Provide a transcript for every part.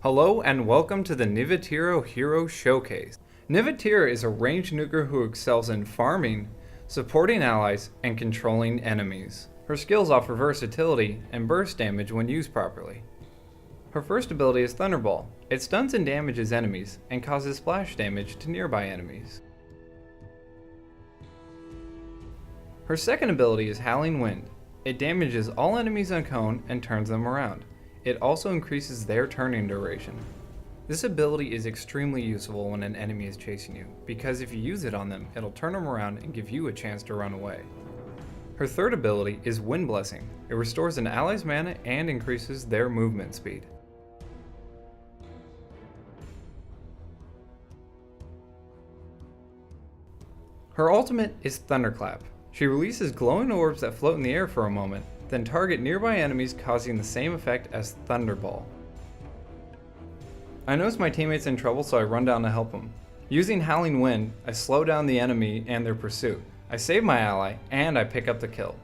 Hello and welcome to the Nevetira Hero Showcase. Nevetira is a ranged nuker who excels in farming, supporting allies, and controlling enemies. Her skills offer versatility and burst damage when used properly. Her first ability is Thunderball. It stuns and damages enemies and causes splash damage to nearby enemies. Her second ability is Howling Wind. It damages all enemies on cone and turns them around. It also increases their turning duration. This ability is extremely useful when an enemy is chasing you, because if you use it on them, it'll turn them around and give you a chance to run away. Her third ability is Wind Blessing. It restores an ally's mana and increases their movement speed. Her ultimate is Thunderclap. She releases glowing orbs that float in the air for a moment, then target nearby enemies, causing the same effect as Thunderball. I notice my teammate's in trouble, so I run down to help him. Using Howling Wind, I slow down the enemy and their pursuit. I save my ally, and I pick up the kill.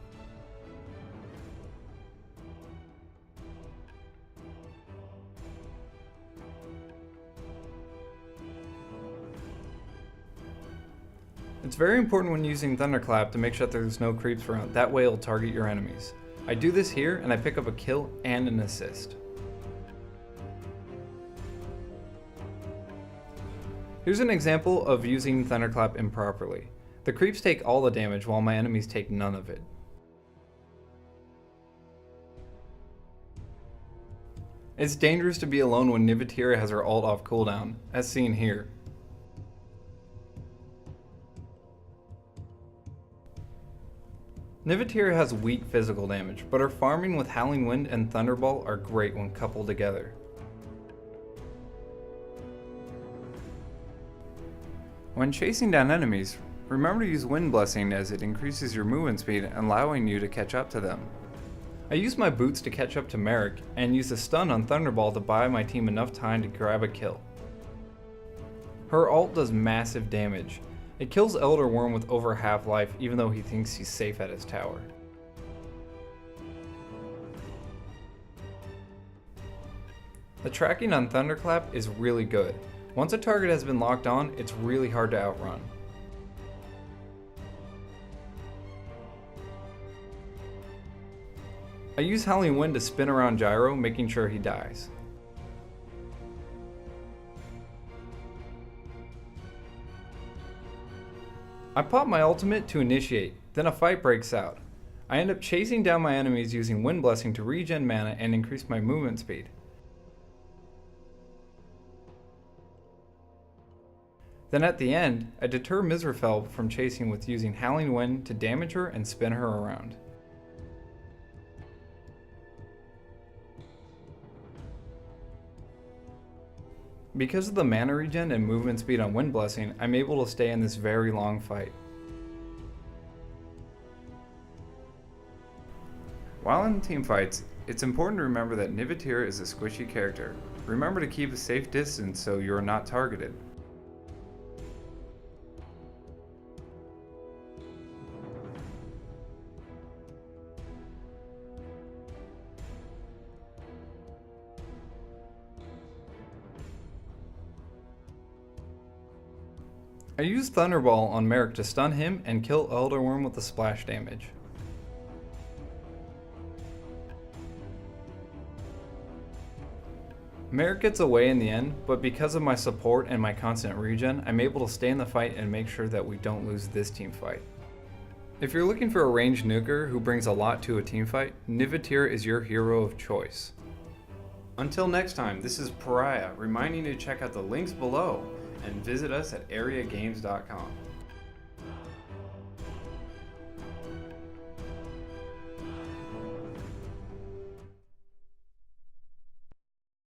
It's very important when using Thunderclap to make sure that there's no creeps around, that way it'll target your enemies. I do this here and I pick up a kill and an assist. Here's an example of using Thunderclap improperly. The creeps take all the damage while my enemies take none of it. It's dangerous to be alone when Nevetira has her ult off cooldown, as seen here. Nevetira has weak physical damage, but her farming with Howling Wind and Thunderball are great when coupled together. When chasing down enemies, remember to use Wind Blessing as it increases your movement speed, allowing you to catch up to them. I use my boots to catch up to Merrick, and use a stun on Thunderball to buy my team enough time to grab a kill. Her ult does massive damage. It kills Elder Worm with over half life, even though he thinks he's safe at his tower. The tracking on Thunderclap is really good. Once a target has been locked on, it's really hard to outrun. I use Howling Wind to spin around Gyro, making sure he dies. I pop my ultimate to initiate, then a fight breaks out. I end up chasing down my enemies using Wind Blessing to regen mana and increase my movement speed. Then at the end, I deter Mizrafel from chasing with using Howling Wind to damage her and spin her around. Because of the mana regen and movement speed on Wind Blessing, I'm able to stay in this very long fight. While in team fights, it's important to remember that Nevetira is a squishy character. Remember to keep a safe distance so you are not targeted. I use Thunderball on Merrick to stun him and kill Elder Worm with the splash damage. Merrick gets away in the end, but because of my support and my constant regen, I'm able to stay in the fight and make sure that we don't lose this team fight. If you're looking for a ranged nuker who brings a lot to a team fight, Nevetira is your hero of choice. Until next time, this is Pariah reminding you to check out the links below and visit us at areagames.com.